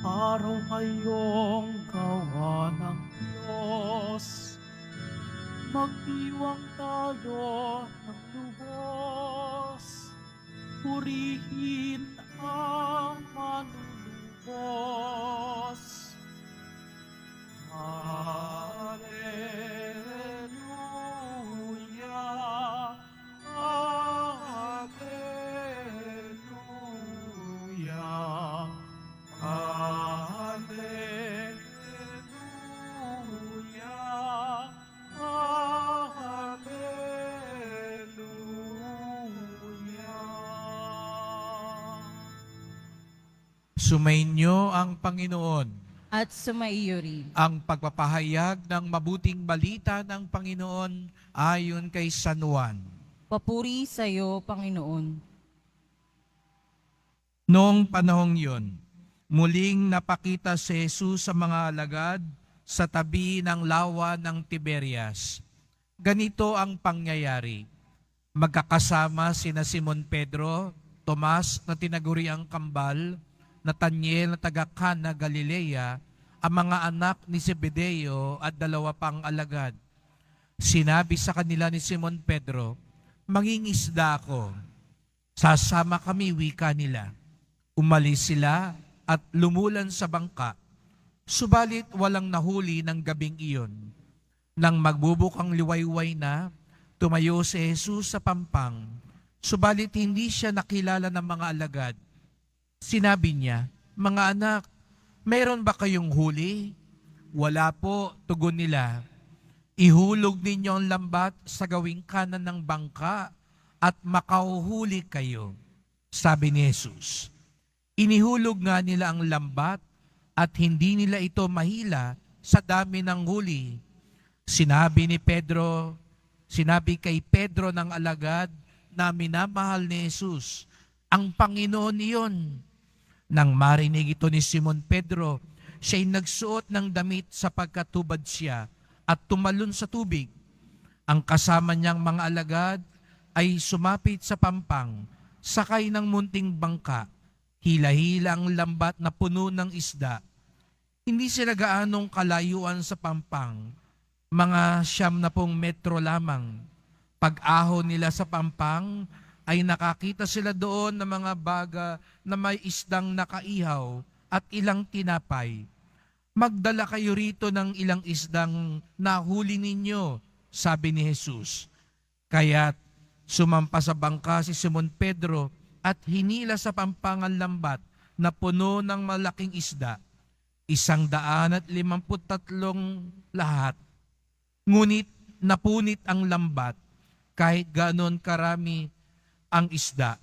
Araw ngayong gawa ng Diyos, magdiwang tayo ng lubos, purihin ang manunubos. Hallelujah, Hallelujah, Hallelujah, Hallelujah. Sumainyo ang Panginoon. At sumaiyo rin. Ang pagpapahayag ng mabuting balita ng Panginoon ayon kay San Juan. Papuri sa iyo, Panginoon. Noong panahong yun, muling napakita si Jesus sa mga alagad sa tabi ng lawa ng Tiberias. Ganito ang pangyayari. Magkakasama sina Simon Pedro, Tomas na tinaguriang kambal, Nathaniel na taga Cana, Galilea, ang mga anak ni Zebedeo at dalawa pang alagad. Sinabi sa kanila ni Simon Pedro, "Mangingisda ako." "Sasama kami," wika nila. Umalis sila at lumulan sa bangka. Subalit walang nahuli ng gabing iyon. Nang magbubukang liwayway na, tumayo si Jesus sa pampang. Subalit hindi siya nakilala ng mga alagad. Sinabi niya, "Mga anak, mayroon ba kayong huli?" "Wala po," tugon nila. "Ihulog ninyo ang lambat sa gawing kanan ng bangka at makauhuli kayo," sabi ni Jesus. Inihulog nga nila ang lambat at hindi nila ito mahila sa dami ng huli. Sinabi kay Pedro ng alagad na minamahal ni Jesus, "Ang Panginoon iyon." Nang marinig ito ni Simon Pedro, siya'y nagsuot ng damit sapagkat tubad siya at tumalon sa tubig. Ang kasama niyang mga alagad ay sumapit sa pampang, sakay ng munting bangka, hila-hila ang lambat na puno ng isda. Hindi sila gaanong kalayuan sa pampang, mga 90 metro lamang. Pag-ahon nila sa pampang, ay nakakita sila doon ng mga baga na may isdang nakaihaw at ilang tinapay. "Magdala kayo rito ng ilang isdang nahuli ninyo," sabi ni Jesus. Kaya't sumampa sa bangka si Simon Pedro at hinila sa pampangan lambat na puno ng malaking isda, 153 lahat. Ngunit napunit ang lambat kahit ganon karami ang isda.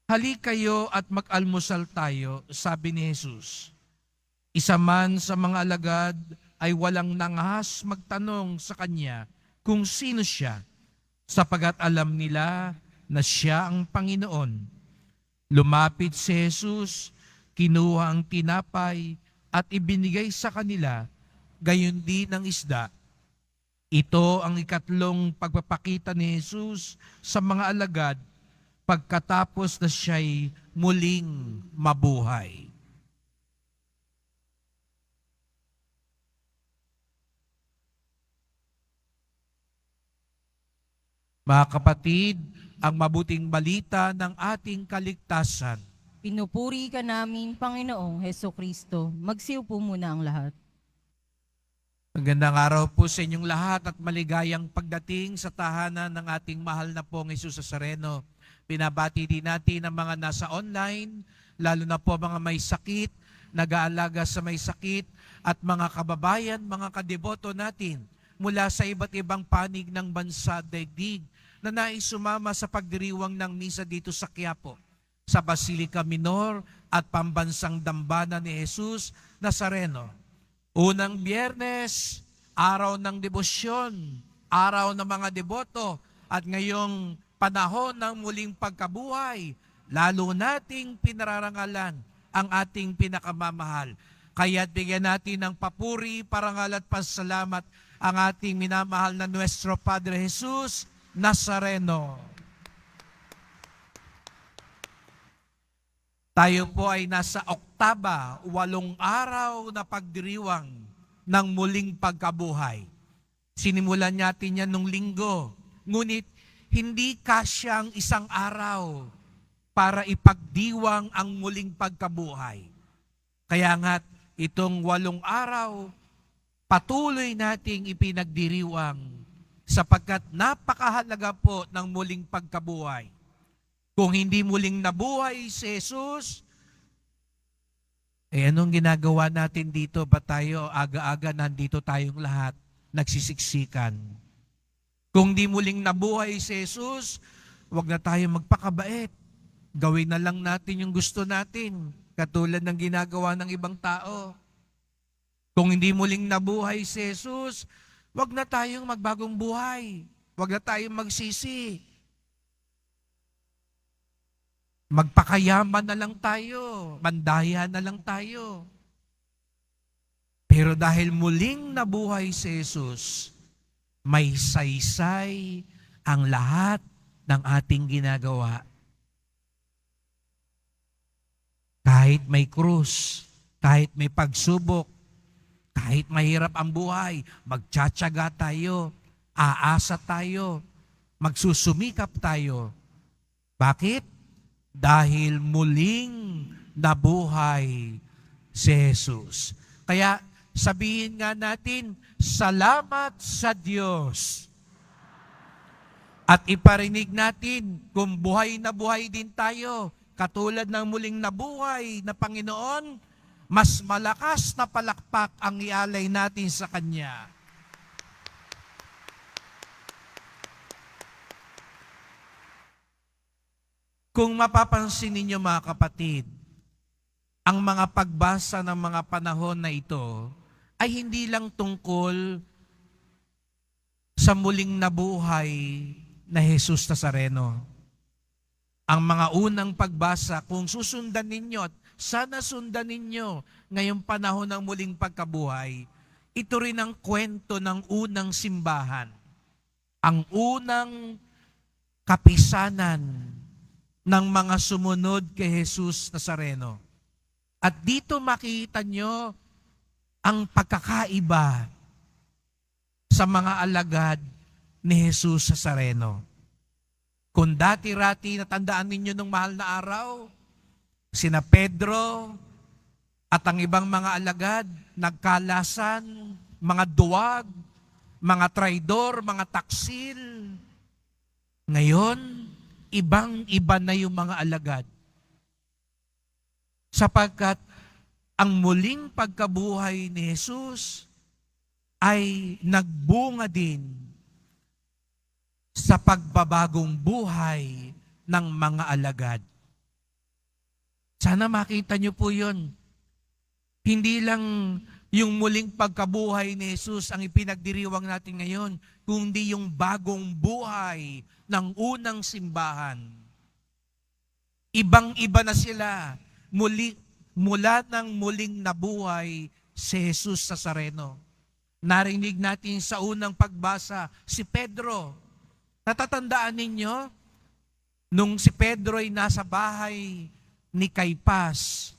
"Halik kayo at mag-almusal tayo," sabi ni Jesus. Isa man sa mga alagad ay walang nangahas magtanong sa kanya kung sino siya, sapagat alam nila na siya ang Panginoon. Lumapit si Jesus, kinuha ang tinapay at ibinigay sa kanila, gayon din ang isda. Ito ang ikatlong pagpapakita ni Jesus sa mga alagad pagkatapos na siya'y muling mabuhay. Mga kapatid, ang mabuting balita ng ating kaligtasan. Pinupuri ka namin, Panginoong Hesukristo. Magsiupo muna ang lahat. Magandang araw po sa inyong lahat at maligayang pagdating sa tahanan ng ating mahal na pong Jesus Nazareno. Binabati din natin ang mga nasa online, lalo na po mga may sakit, nag-aalaga sa may sakit, at mga kababayan, mga kadeboto natin mula sa iba't ibang panig ng bansa at daigdig na nais sumama sa pagdiriwang ng misa dito sa Quiapo, sa Basilica Minor at Pambansang Dambana ni Jesus Nazareno. Unang Biyernes, araw ng debosyon, araw ng mga deboto, at ngayong panahon ng muling pagkabuhay, lalo nating pinararangalan ang ating pinakamamahal. Kaya't bigyan natin ng papuri, parangal at pasalamat ang ating minamahal na Nuestro Padre Jesus Nazareno. Tayo po ay nasa oktaba, 8 araw na pagdiriwang ng muling pagkabuhay. Sinimulan natin yan nung linggo. Ngunit hindi kasyang isang araw para ipagdiwang ang muling pagkabuhay. Kaya nga't itong 8 araw, patuloy nating ipinagdiriwang sapagkat napakahalaga po ng muling pagkabuhay. Kung hindi muling nabuhay si Jesus, anong ginagawa natin dito? Ba tayo aga-aga nandito tayong lahat nagsisiksikan? Kung di muling nabuhay si Jesus, wag na tayo magpakabait. Gawin na lang natin yung gusto natin, katulad ng ginagawa ng ibang tao. Kung hindi muling nabuhay si Jesus, wag na tayong magbagong buhay. Wag na tayong magsisi. Magpakayaman na lang tayo, mandaya na lang tayo. Pero dahil muling nabuhay si Jesus, may saysay ang lahat ng ating ginagawa. Kahit may krus, kahit may pagsubok, kahit mahirap ang buhay, magtsatsaga tayo, aasa tayo, magsusumikap tayo. Bakit? Dahil muling nabuhay si Jesus. Kaya sabihin nga natin, salamat sa Diyos. At iparinig natin kung buhay na buhay din tayo, katulad ng muling nabuhay na Panginoon, mas malakas na palakpak ang ialay natin sa Kanya. Kung mapapansin ninyo mga kapatid, ang mga pagbasa ng mga panahon na ito ay hindi lang tungkol sa muling nabuhay na Jesus Nazareno. Ang mga unang pagbasa, kung susundan ninyo at sana sundan ninyo ngayong panahon ng muling pagkabuhay, ito rin ang kwento ng unang simbahan. Ang unang kapisanan ng mga sumunod kay Jesus Nazareno. At dito makita nyo ang pagkakaiba sa mga alagad ni Jesus Nazareno. Kung dati-rati natandaan ninyo nung mahal na araw, sina Pedro at ang ibang mga alagad, nagkalasan, mga duwag, mga traidor, mga taksil. Ngayon, ibang-iba na yung mga alagad. Sapagkat ang muling pagkabuhay ni Jesus ay nagbunga din sa pagbabagong buhay ng mga alagad. Sana makita niyo po yun. Hindi lang yung muling pagkabuhay ni Jesus ang ipinagdiriwang natin ngayon, kundi yung bagong buhay ng unang simbahan. Ibang-iba na sila mula nang muling nabuhay si Jesus Nazareno. Narinig natin sa unang pagbasa, si Pedro. Natatandaan ninyo, nung si Pedro ay nasa bahay ni Caiphas,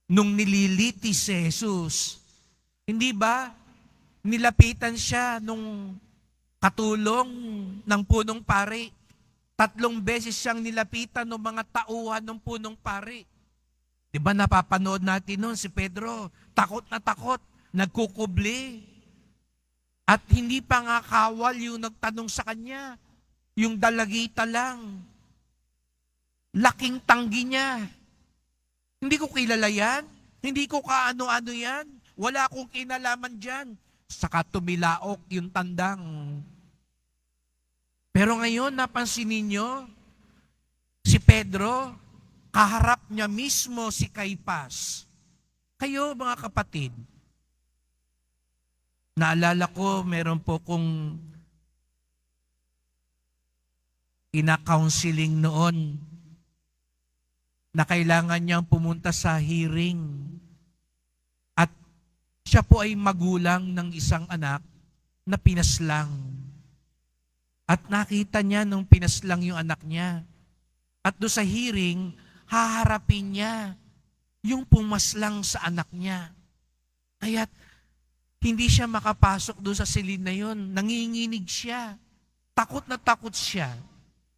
nung nililitis si Jesus, hindi ba nilapitan siya nung katulong ng punong pari? 3 beses siyang nilapitan ng mga tauhan ng punong pari. Di ba napapanood natin noon si Pedro, takot, nagkukubli. At hindi pa nga kawal yung nagtanong sa kanya, yung dalagita lang. Laking tanggi niya. Hindi ko kilala yan. Hindi ko kaano-ano yan. Wala akong kinalaman dyan. Saka tumilaok yung tandang. Pero ngayon, napansin ninyo, si Pedro, kaharap niya mismo si Caiphas. Kayo, mga kapatid, naalala ko, meron po kong ina-counseling noon na kailangan niyang pumunta sa hearing. At siya po ay magulang ng isang anak na pinaslang. At nakita niya nung pinaslang yung anak niya. At doon sa hearing, haharapin niya yung pumaslang sa anak niya. Kaya't hindi siya makapasok doon sa silid na yun. Nanginginig siya. Takot na takot siya.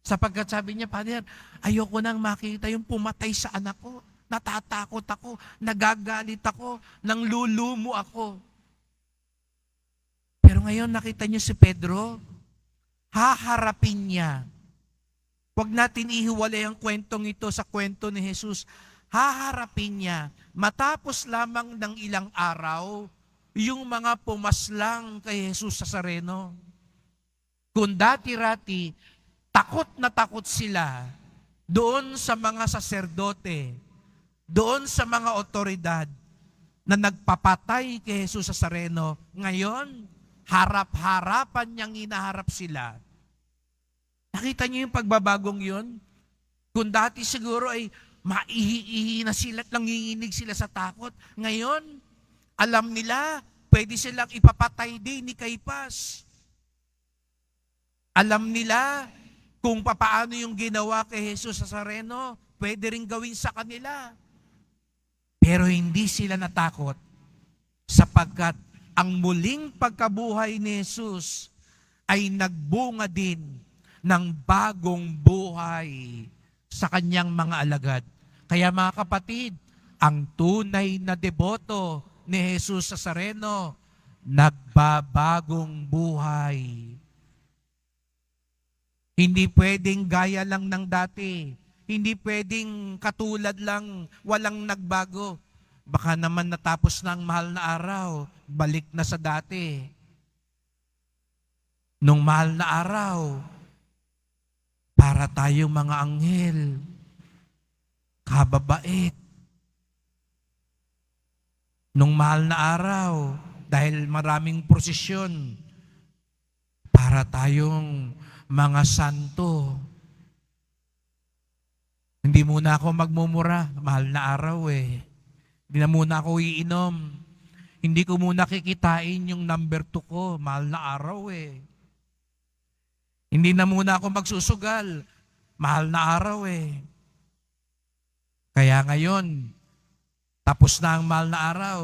Sapagkat sabi niya, Father, ayoko nang makita yung pumatay sa anak ko. Natatakot ako, nagagalit ako, nanglulumo ako. Pero ngayon nakita niyo si Pedro, haharapin niya. Huwag natin ihiwalay ang kwentong ito sa kwento ni Jesus. Haharapin niya. Matapos lamang ng ilang araw, yung mga pumaslang kay Jesus sa Nazareno. Kung dati-rati, takot na takot sila doon sa mga saserdote, doon sa mga otoridad na nagpapatay kay Jesus sa Nazareno. Ngayon, harap-harapan niyang hinaharap sila. Nakita niyo yung pagbabagong yun? Kung dati siguro ay maihi-ihi na sila at nanginginig sila sa takot. Ngayon, alam nila, pwede silang ipapatay din ni Caiphas. Alam nila kung papaano yung ginawa kay Jesus sa Nazareno, pwede rin gawin sa kanila. Pero hindi sila natakot sapagkat ang muling pagkabuhay ni Jesus ay nagbunga din ng bagong buhay sa kanyang mga alagad. Kaya mga kapatid, ang tunay na deboto ni Jesus sa Nazareno, nagbabagong buhay. Hindi pwedeng gaya lang ng dati. Hindi pwedeng katulad lang, walang nagbago. Baka naman natapos na ang mahal na araw, balik na sa dati. Nung mahal na araw, para tayong mga anghel, kababait. Nung mahal na araw, dahil maraming prosesyon, para tayong mga santo. Hindi muna ako magmumura, mahal na araw eh. Hindi na muna ako iinom. Hindi ko muna kikitain yung number 2 ko, mahal na araw eh. Hindi na muna ako magsusugal, mahal na araw eh. Kaya ngayon, tapos na ang mahal na araw,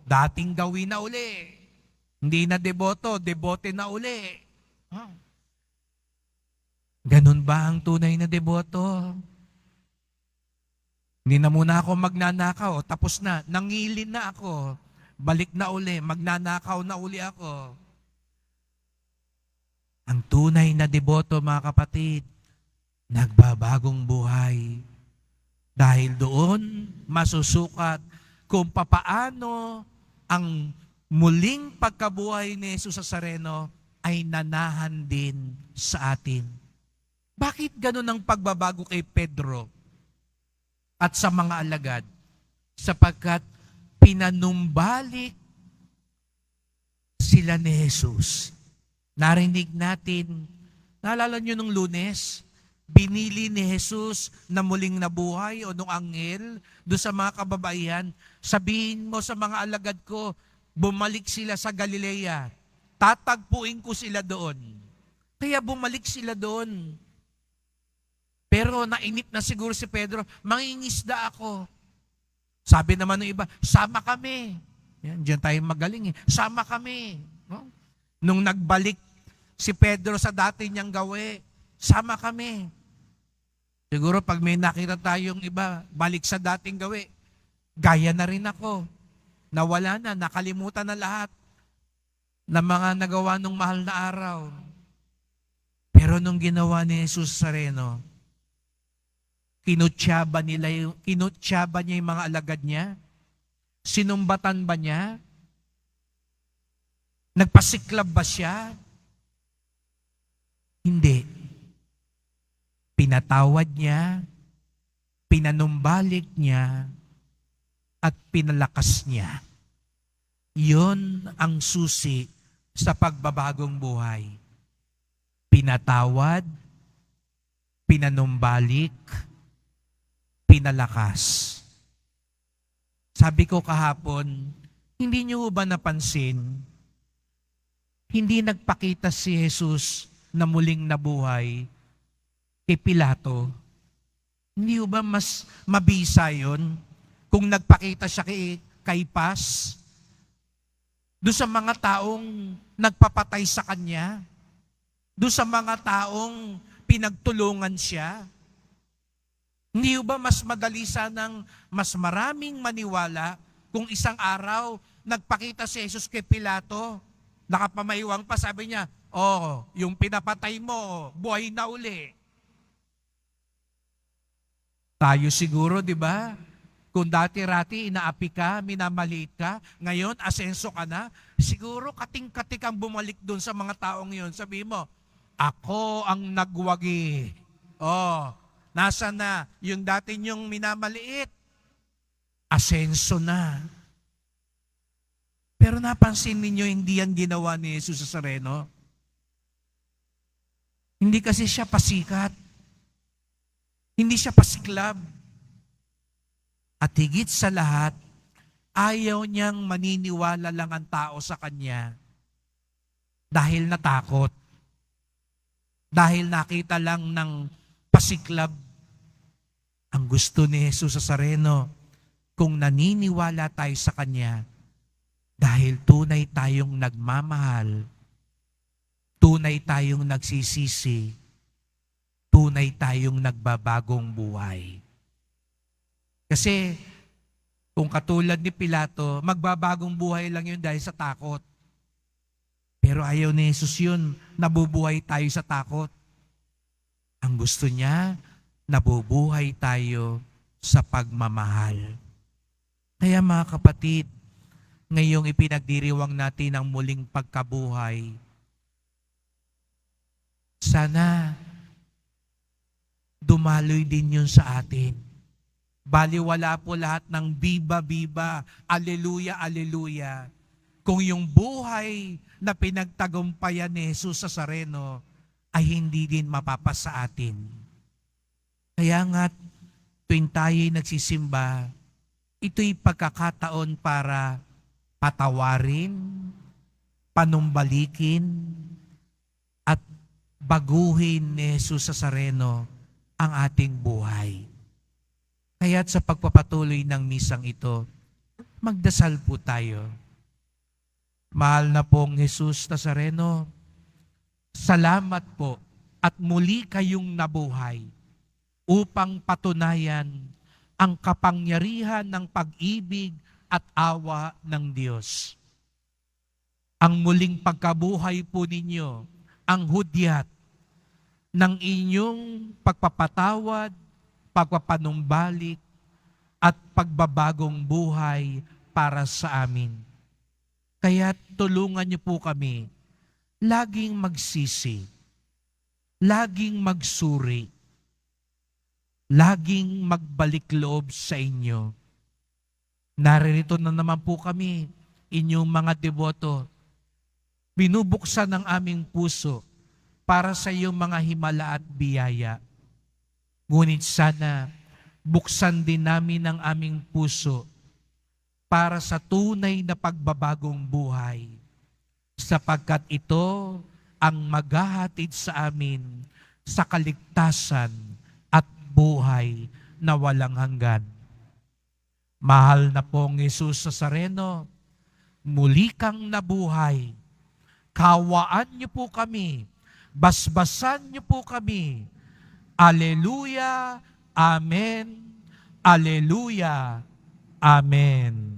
dating gawin na uli. Hindi na deboto, debote na uli. Ganun ba ang tunay na deboto? Hindi na muna ako magnanakaw, tapos na, nangilin na ako, balik na uli, magnanakaw na uli ako. Ang tunay na deboto, mga kapatid, nagbabagong buhay. Dahil doon, masusukat kung papaano ang muling pagkabuhay ni Jesus sa Nazareno ay nanahan din sa atin. Bakit ganun ang pagbabago kay Pedro at sa mga alagad? Sapagkat pinanumbalik sila ni Jesus. Narinig natin, naalala nyo nung Lunes, binili ni Jesus na muling nabuhay o nung anghel doon sa mga kababaihan, sabihin mo sa mga alagad ko, bumalik sila sa Galilea. Tatagpuin ko sila doon. Kaya bumalik sila doon. Pero nainip na siguro si Pedro, mangingisda ako. Sabi naman ng iba, sama kami. Yan, diyan tayo magaling eh. Sama kami. No? Nung nagbalik si Pedro sa dati niyang gawe, sama kami. Siguro pag may nakita tayong iba, balik sa dating gawe, gaya na rin ako. Nawala na, nakalimutan na lahat ng mga nagawa nung mahal na araw. Pero nung ginawa ni Jesus sa Nazareno, kinutsaba niya yung mga alagad niya? Sinumbatan ba niya? Nagpasiklab ba siya? Hindi. Pinatawad niya, pinanumbalik niya, at pinalakas niya. Yun ang susi sa pagbabagong buhay. Pinatawad, pinanumbalik, pinalakas. Sabi ko kahapon, hindi niyo ba napansin, hindi nagpakita si Jesus na muling nabuhay kay Pilato. Hindi ba mas mabisa yun kung nagpakita siya kay Kaypas? Doon sa mga taong nagpapatay sa kanya? Doon sa mga taong pinagtulungan siya? Hindi ba mas madali sanang mas maraming maniwala kung isang araw nagpakita si Jesus kay Pilato? Nakapamaiwang pa, sabi niya, oh, yung pinapatay mo, buhay na uli. Tayo siguro, di ba? Kung dati-rati inaapi ka, minamaliit ka, ngayon asenso ka na, siguro kating-katik ang bumalik doon sa mga taong yun. Sabi mo, ako ang nagwagi. Oh, nasa na yung dati niyong minamaliit? Asenso na. Pero napansin ninyo, hindi yan ginawa ni Jesus Nazareno. Hindi kasi siya pasikat. Hindi siya pasiklab. At higit sa lahat, ayaw niyang maniniwala lang ang tao sa kanya dahil natakot. Dahil nakita lang ng pasiklab. Ang gusto ni Jesus Nazareno, kung naniniwala tayo sa kanya, dahil tunay tayong nagmamahal, tunay tayong nagsisisi, tunay tayong nagbabagong buhay. Kasi kung katulad ni Pilato, magbabagong buhay lang yun dahil sa takot. Pero ayaw ni Jesus yun, nabubuhay tayo sa takot. Ang gusto niya, nabubuhay tayo sa pagmamahal. Kaya mga kapatid, ngayong ipinagdiriwang natin ang muling pagkabuhay, sana dumaloy din yun sa atin. Baliwala po lahat ng biba-biba, aleluya, aleluya. Kung yung buhay na pinagtagumpayan ni Jesus Nazareno ay hindi din mapapasa atin. Kaya nga, tuwing tayo'y nagsisimba, ito'y pagkakataon para patawarin, panumbalikin, at baguhin ni Jesus Nazareno ang ating buhay. Kaya't sa pagpapatuloy ng misang ito, magdasal po tayo. Mahal na pong Jesus Nazareno, salamat po at muli kayong nabuhay upang patunayan ang kapangyarihan ng pag-ibig at awa ng Diyos. Ang muling pagkabuhay po ninyo, ang hudyat ng inyong pagpapatawad, pagpapanumbalik, at pagbabagong buhay para sa amin. Kaya tulungan niyo po kami laging magsisi, laging magsuri, laging magbalik loob sa inyo. Naririto na naman po kami, inyong mga deboto. Binubuksan ang aming puso para sa iyong mga himala at biyaya. Ngunit sana, buksan din namin ang aming puso para sa tunay na pagbabagong buhay, sapagkat ito ang maghahatid sa amin sa kaligtasan at buhay na walang hanggan. Mahal na pong Jesus Nazareno, muli kang nabuhay. Kawaan niyo po kami, basbasan niyo po kami. Aleluya, amen, aleluya, amen.